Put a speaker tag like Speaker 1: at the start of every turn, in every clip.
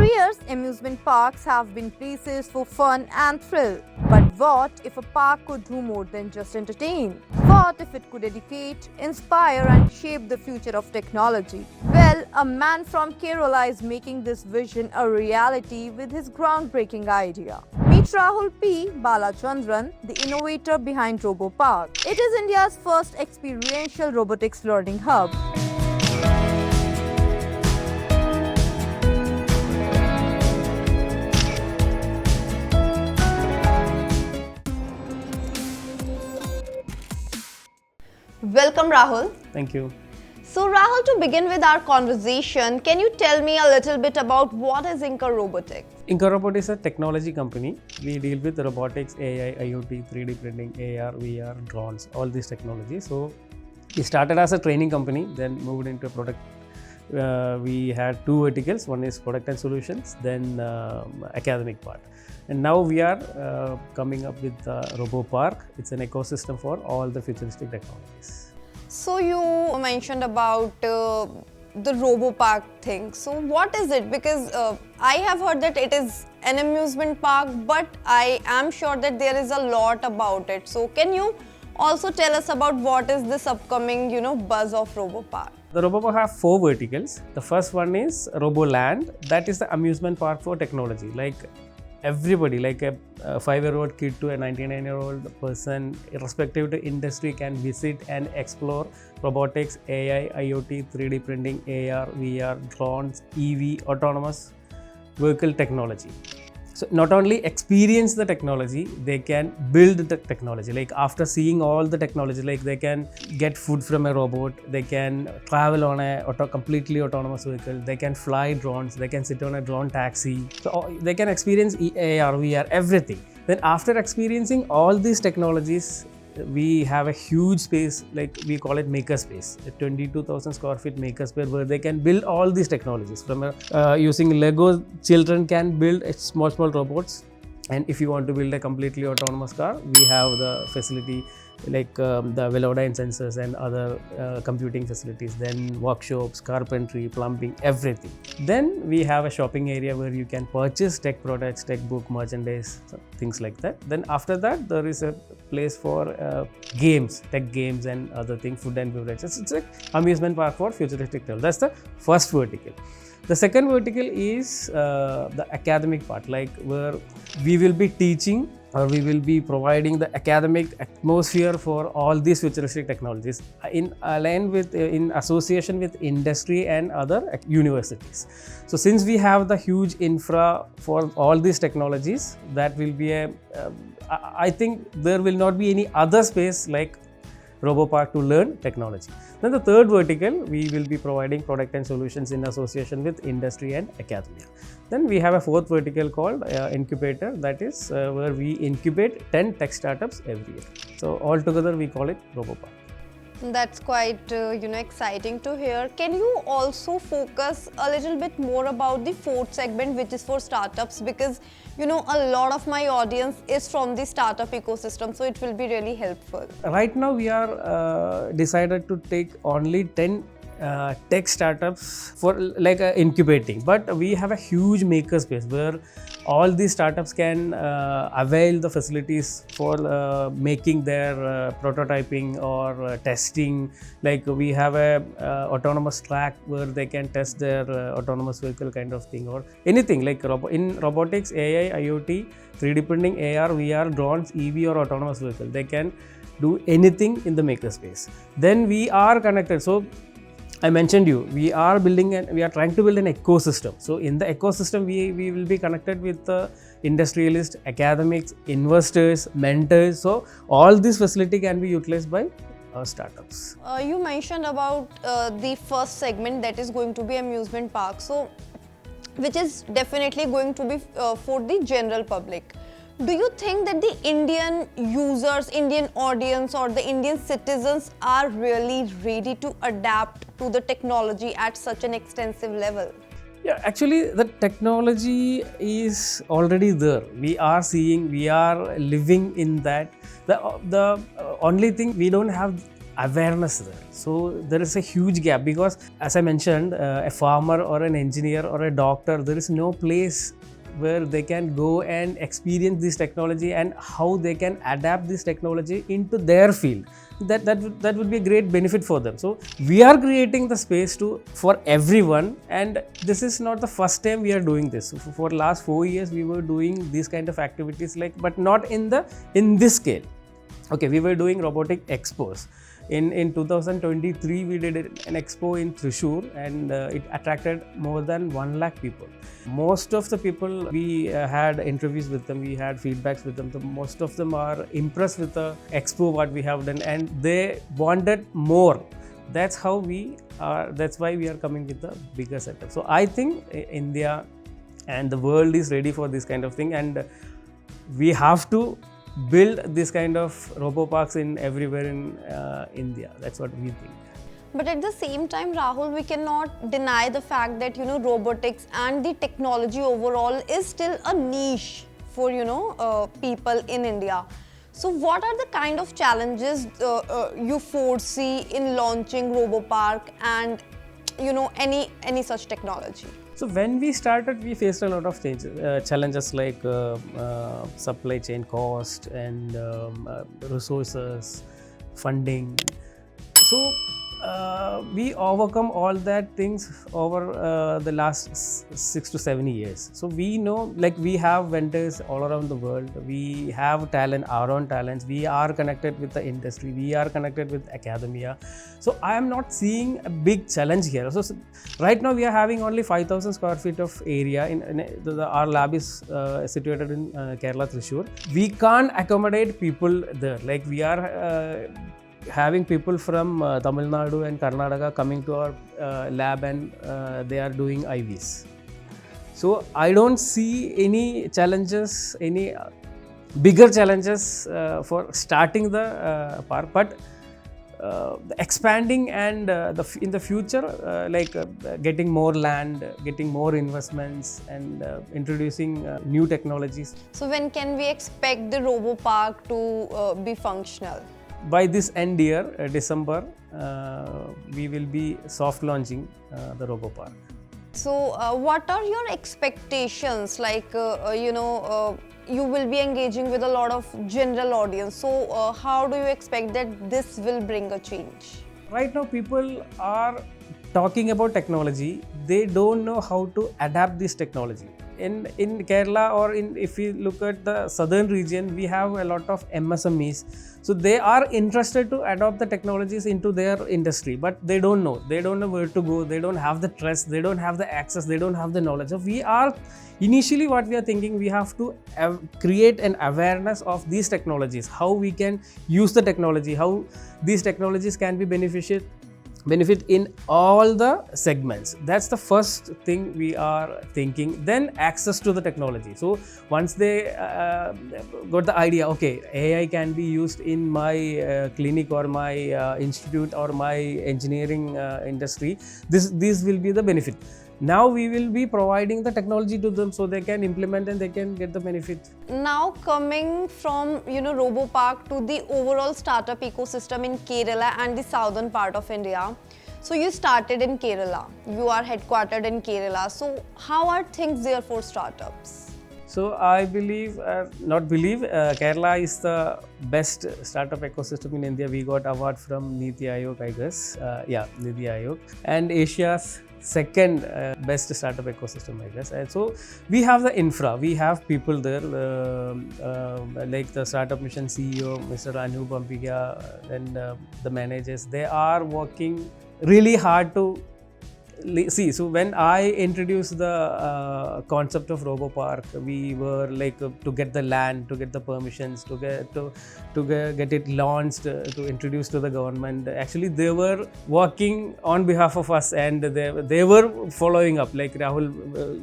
Speaker 1: years, amusement parks have been places for fun and thrill. But what if a park could do more than just entertain? What if it could educate, inspire, and shape the future of technology? Well, a man from Kerala is making this vision a reality with his groundbreaking idea. Meet Rahul P. Balachandran, the innovator behind RoboPark. It is India's first experiential robotics learning hub. Welcome, Rahul.
Speaker 2: Thank you.
Speaker 1: So, Rahul, to begin with our conversation, can you tell me a little bit about what is Inker Robotics?
Speaker 2: Inker Robotics is a technology company. We deal with robotics, AI, IoT, 3D printing, AR, VR, drones, all these technologies. So, we started as a training company, then moved into a product. We had two verticals. One is product and solutions, then academic part. And now we are coming up with RoboPark. It's an ecosystem for all the futuristic technologies.
Speaker 1: So you mentioned about the RoboPark thing. So what is it? Because I have heard that it is an amusement park, but I am sure that there is a lot about it. So can you also tell us about what is this upcoming, buzz of RoboPark?
Speaker 2: The RoboPark have four verticals. The first one is RoboLand. That is the amusement park for technology. Like everybody, like a 5-year-old kid to a 99-year-old person, irrespective to industry, can visit and explore robotics, AI, IoT, 3D printing, AR, VR, drones, EV, autonomous vehicle technology. So not only experience the technology, they can build the technology. Like after seeing all the technology, like they can get food from a robot, they can travel on a completely autonomous vehicle, they can fly drones, they can sit on a drone taxi. So they can experience AR, VR, everything. Then after experiencing all these technologies, we have a huge space, like we call it makerspace, a 22,000 square feet makerspace where they can build all these technologies. From using Lego, children can build small robots. And if you want to build a completely autonomous car, we have the facility like the Velodyne sensors and other computing facilities, then workshops, carpentry, plumbing, everything. Then we have a shopping area where you can purchase tech products, tech book, merchandise, things like that. Then after that, there is a place for games, tech games and other things, food and beverages. It's an amusement park for futuristic travel. That's the first vertical. The second vertical is the academic part, like where we will be teaching or we will be providing the academic atmosphere for all these futuristic technologies in association with industry and other universities. So since we have the huge infra for all these technologies, that will be I think there will not be any other space like RoboPark to learn technology. Then the third vertical, we will be providing product and solutions in association with industry and academia. Then we have a fourth vertical called incubator, that is where we incubate 10 tech startups every year. So altogether we call it RoboPark.
Speaker 1: That's quite exciting to hear. Can you also focus a little bit more about the fourth segment, which is for startups? Because a lot of my audience is from the startup ecosystem, so it will be really helpful.
Speaker 2: Right now we are decided to take only 10 tech startups for like incubating, but we have a huge makerspace where all these startups can avail the facilities for making their prototyping or testing. Like we have a autonomous track where they can test their autonomous vehicle kind of thing, or anything like in robotics, AI, IoT, 3D printing, AR, VR, drones, EV or autonomous vehicle. They can do anything in the makerspace. Then we are connected. So I mentioned we are trying to build an ecosystem. So in the ecosystem, we will be connected with industrialists, academics, investors, mentors. So all this facility can be utilized by startups.
Speaker 1: You mentioned about the first segment, that is going to be amusement park. So which is definitely going to be for the general public. Do you think that the Indian users, Indian audience or the Indian citizens are really ready to adapt to the technology at such an extensive level?
Speaker 2: Yeah, actually the technology is already there. We are seeing, we are living in that. The only thing, we don't have awareness there. So there is a huge gap because, as I mentioned, a farmer or an engineer or a doctor, there is no place where they can go and experience this technology and how they can adapt this technology into their field. That would be a great benefit for them. So we are creating the space for everyone, and this is not the first time we are doing this. So for last 4 years we were doing these kind of activities, but not in this scale. Okay, we were doing robotic expos. In 2023, we did an expo in Thrissur, and it attracted more than 1 lakh people. Most of the people, we had interviews with them, we had feedbacks with them. Most of them are impressed with the expo, what we have done, and they wanted more. That's how that's why we are coming with the bigger setup. So I think India and the world is ready for this kind of thing, and we have to build this kind of RoboParks everywhere in India. That's what we think.
Speaker 3: But at the same time, Rahul, we cannot deny the fact that, robotics and the technology overall is still a niche for, people in India. So what are the kind of challenges you foresee in launching RoboPark and, any such technology?
Speaker 2: So when we started, we faced a lot of challenges like supply chain cost and resources, funding. So we overcome all that things over the last 6 to 7 years. So we know, we have vendors all around the world. We have talent, our own talents. We are connected with the industry. We are connected with academia. So I am not seeing a big challenge here. So right now we are having only 5,000 square feet of area. Our lab is situated in Kerala, Thrissur. We can't accommodate people there. We are having people from Tamil Nadu and Karnataka coming to our lab, and they are doing IVs. So I don't see any challenges, any bigger challenges for starting the park, but expanding and in the future, getting more land, getting more investments, and introducing new technologies.
Speaker 3: So when can we expect the RoboPark to be functional?
Speaker 2: By this end year, December, we will be soft launching the RoboPark.
Speaker 3: So what are your expectations? You will be engaging with a lot of general audience. So how do you expect that this will bring a change?
Speaker 2: Right now, people are talking about technology. They don't know how to adapt this technology. In Kerala, or if we look at the southern region, we have a lot of MSMEs. So they are interested to adopt the technologies into their industry, but they don't know. They don't know where to go. They don't have the trust. They don't have the access. They don't have the knowledge. So initially what we are thinking, we have to create an awareness of these technologies, how we can use the technology, how these technologies can be benefit in all the segments. That's the first thing we are thinking. Then access to the technology. So once they got the idea, okay, AI can be used in my clinic or my institute or my engineering industry, this will be the benefit. Now we will be providing the technology to them so they can implement and they can get the benefit.
Speaker 3: Now coming from RoboPark to the overall startup ecosystem in Kerala and the southern part of India. So you started in Kerala. You are headquartered in Kerala. So how are things there for startups?
Speaker 2: So I believe, Kerala is the best startup ecosystem in India. We got award from Niti Aayog, I guess. Niti Aayog. And Asia's second best startup ecosystem, I guess. And so we have the infra, we have people there, like the Startup Mission CEO, Mr. Anu Pampiga, and the managers. They are working really hard to see. So when I introduced the concept of RoboPark, we were to get the land, to get the permissions, to get it launched, to introduce to the government. Actually, they were working on behalf of us, and they were following up. Rahul,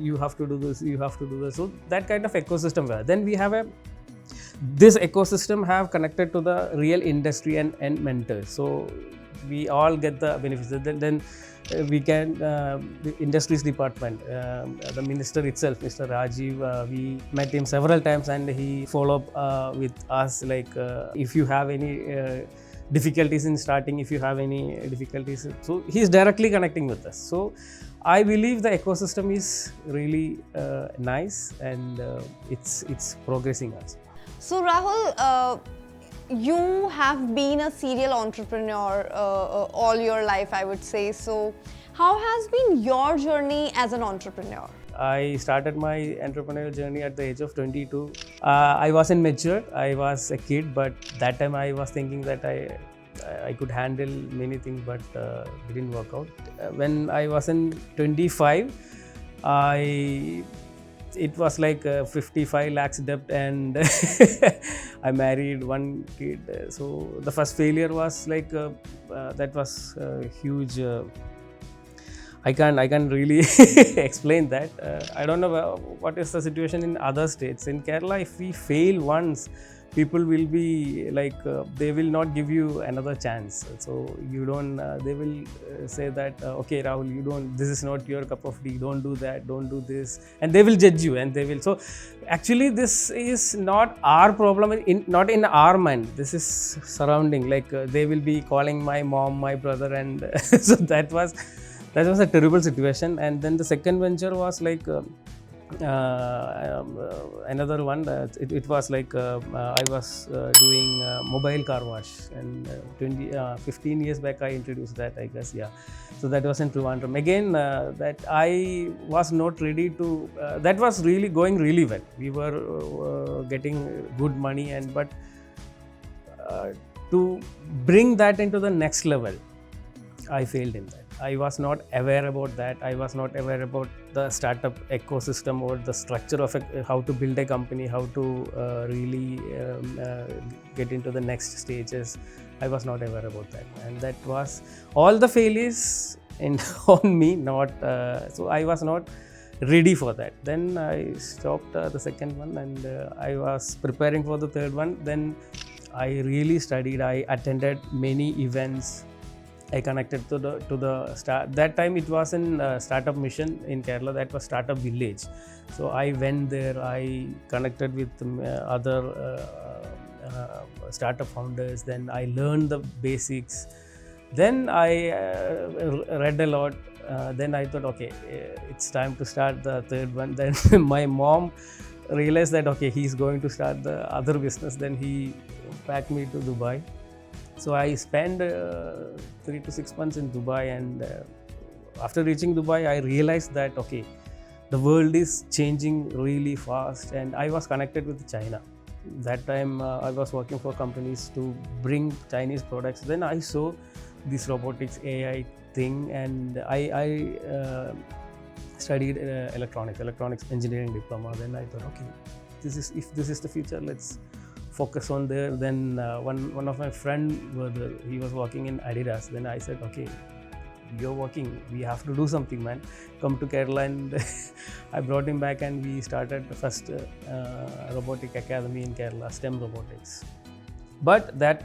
Speaker 2: you have to do this, you have to do this. So that kind of ecosystem. Then we have this ecosystem have connected to the real industry and mentors. So we all get the benefits. Then we can, the industries department, the minister itself, Mr. Rajiv, we met him several times and he followed up with us, if you have any difficulties in starting, if you have any difficulties. So he's directly connecting with us. So I believe the ecosystem is really nice, and it's progressing also.
Speaker 3: So Rahul, you have been a serial entrepreneur all your life, I would say. So how has been your journey as an entrepreneur?
Speaker 2: I started my entrepreneurial journey at the age of 22. I wasn't mature. I was a kid, but that time I was thinking that I could handle many things, but it didn't work out. When I was in 25, it was like 55 lakhs debt, and I married one kid. So the first failure was like that was huge. I can't really explain that. I don't know what is the situation in other states. In Kerala, if we fail once, people will be like, they will not give you another chance. So you don't, they will say that, okay, Rahul, you don't, this is not your cup of tea, don't do that, don't do this. And they will judge you, and they will. So actually, this is not our problem, not in our mind. This is surrounding, like they will be calling my mom, my brother, and so that was a terrible situation. And then the second venture was like another one. It was like I was doing mobile car wash, and 15 years back I introduced that, I guess. Yeah, so that was in Trivandrum. Again, that I was not ready to. That was really going really well. We were getting good money, and but to bring that into the next level, I failed in that. I was not aware about that. I was not aware about the startup ecosystem or the structure of how to build a company, how to really get into the next stages. I was not aware about that, and that was all the failures on me. Not so I was not ready for that. Then I stopped the second one, and I was preparing for the third one. Then I really studied. I attended many events. I connected to the start. That time it was in Startup Mission in Kerala. That was Startup Village. So I went there. I connected with other startup founders. Then I learned the basics. Then I read a lot. Then I thought, okay, it's time to start the third one. Then my mom realized that, okay, he's going to start the other business. Then he packed me to Dubai. So I spent 3 to 6 months in Dubai, and after reaching Dubai, I realized that, okay, the world is changing really fast, and I was connected with China. That time I was working for companies to bring Chinese products. Then I saw this robotics AI thing, and I studied electronics engineering diploma. Then I thought, okay, if this is the future, let's focus on there. Then one of my friend he was working in Adidas. Then I said, okay, you're working, we have to do something, man. Come to Kerala. And I brought him back, and we started the first robotic academy in Kerala, STEM robotics. But that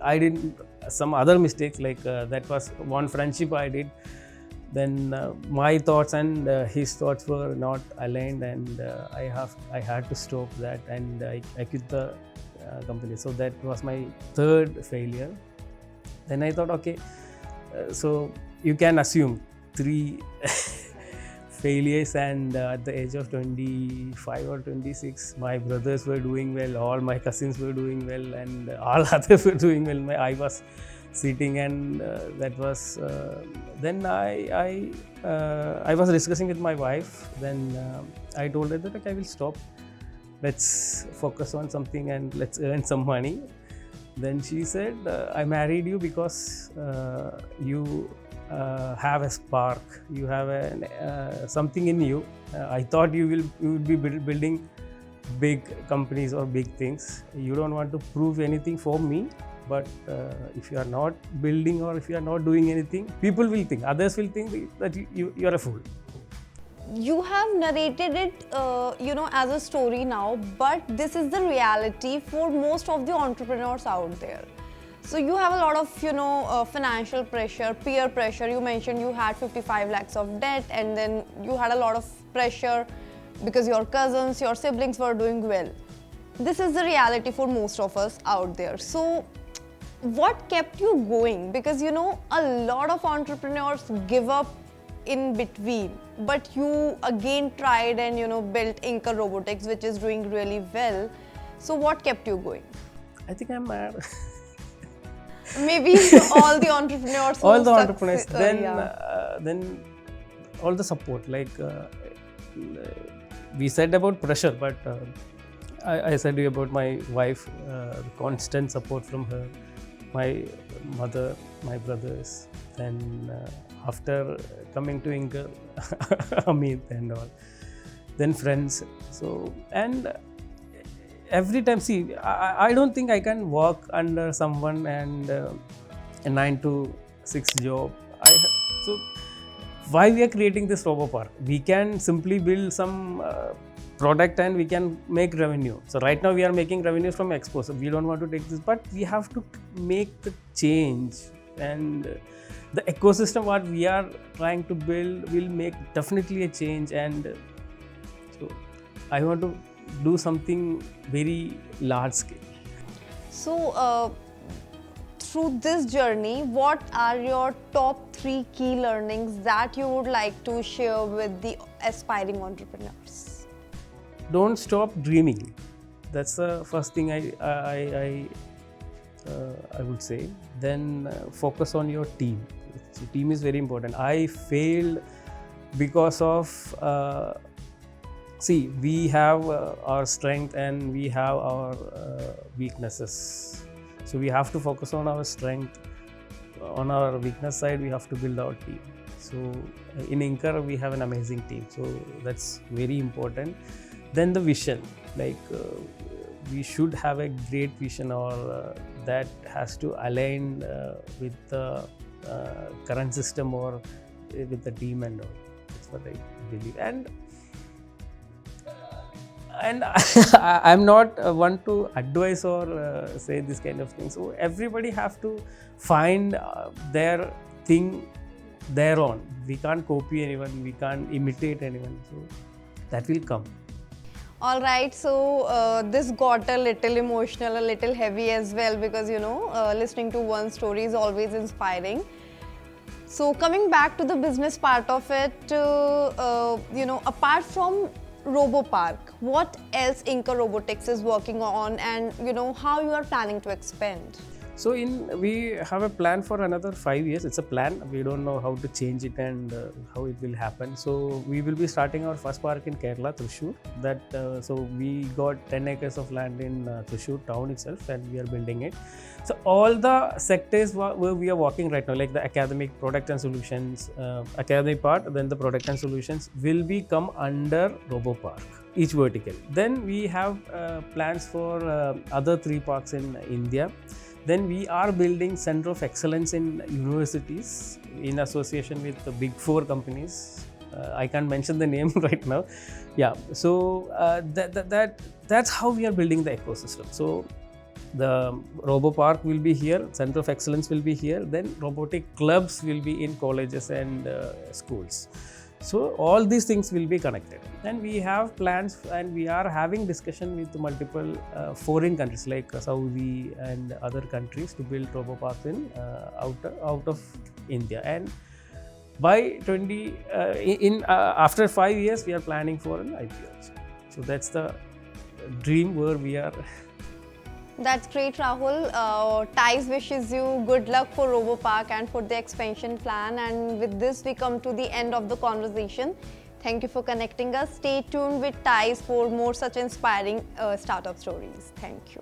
Speaker 2: I did some other mistakes, like that was one friendship I did. Then my thoughts and his thoughts were not aligned, and I had to stop that, and I quit the company. So that was my third failure. Then I thought, okay, so you can assume 3 failures, and at the age of 25 or 26, my brothers were doing well, all my cousins were doing well, and all others were doing well. I was sitting, and that was then I was discussing with my wife. Then I told her that, okay, I will stop, let's focus on something and let's earn some money. Then she said, I married you because you have a spark, you have something in you. I thought you would be building big companies or big things. You don't want to prove anything for me. But if you are not building, or if you are not doing anything, people will think, others will think that you're a fool.
Speaker 3: You have narrated it, as a story now, but this is the reality for most of the entrepreneurs out there. So you have a lot of, financial pressure, peer pressure. You mentioned you had 55 lakhs of debt, and then you had a lot of pressure because your cousins, your siblings were doing well. This is the reality for most of us out there. So what kept you going? Because you know, a lot of entrepreneurs give up in between, but you again tried and you know built Inker Robotics, which is doing really well. So what kept you going?
Speaker 2: I think I'm mad.
Speaker 3: Maybe all the entrepreneurs.
Speaker 2: All
Speaker 3: who
Speaker 2: the entrepreneurs.
Speaker 3: yeah.
Speaker 2: Then all the support. Like we said about pressure, but I said you about my wife. The constant support from her, my mother, my brothers. Then after coming to Inca, Amit and all. Then friends. So and every time, see, I don't think I can work under someone and a 9 to 6 job. So why we are creating this RoboPark? We can simply build some product and we can make revenue. So right now we are making revenue from export. So we don't want to take this, but we have to make the change, and the ecosystem what we are trying to build will make definitely a change. And so I want to do something very large scale.
Speaker 3: So through this journey, what are your top 3 key learnings that you would like to share with the aspiring entrepreneurs?
Speaker 2: Don't stop dreaming. That's the first thing I would say. Then focus on your team. So team is very important. I failed because of see, we have our strength and we have our weaknesses. So we have to focus on our strength. On our weakness side, we have to build our team. So in Inker, we have an amazing team. So that's very important. Then the vision, like we should have a great vision, or that has to align with the current system or with the team and all. That's what I believe. And I'm not one to advise or say this kind of thing. So everybody have to find their thing their own. We can't copy anyone. We can't imitate anyone. So that will come.
Speaker 3: All right, so this got a little emotional, a little heavy as well, because you know, listening to one story is always inspiring. So coming back to the business part of it, you know, apart from RoboPark, what else Inker Robotics is working on, and you know how you are planning to expand?
Speaker 2: So we have a plan for another 5 years. It's a plan. We don't know how to change it and how it will happen. So we will be starting our first park in Kerala, Thrissur. So we got 10 acres of land in Thrissur town itself, and we are building it. So all the sectors where we are working right now, like the academic, product and solutions, academic part, then the product and solutions will be come under RoboPark, each vertical. Then we have plans for other 3 parks in India. Then we are building Center of Excellence in universities in association with the big 4 companies. I can't mention the name right now. Yeah, so that's how we are building the ecosystem. So the RoboPark will be here, Center of Excellence will be here, then robotic clubs will be in colleges and schools. So all these things will be connected, and we have plans, and we are having discussion with multiple foreign countries like Saudi and other countries to build RoboParks in out of India. And by after 5 years, we are planning for an IPO. So that's the dream where we are.
Speaker 3: That's great, Rahul. TICE wishes you good luck for RoboPark and for the expansion plan. And with this, we come to the end of the conversation. Thank you for connecting us. Stay tuned with TICE for more such inspiring startup stories. Thank you.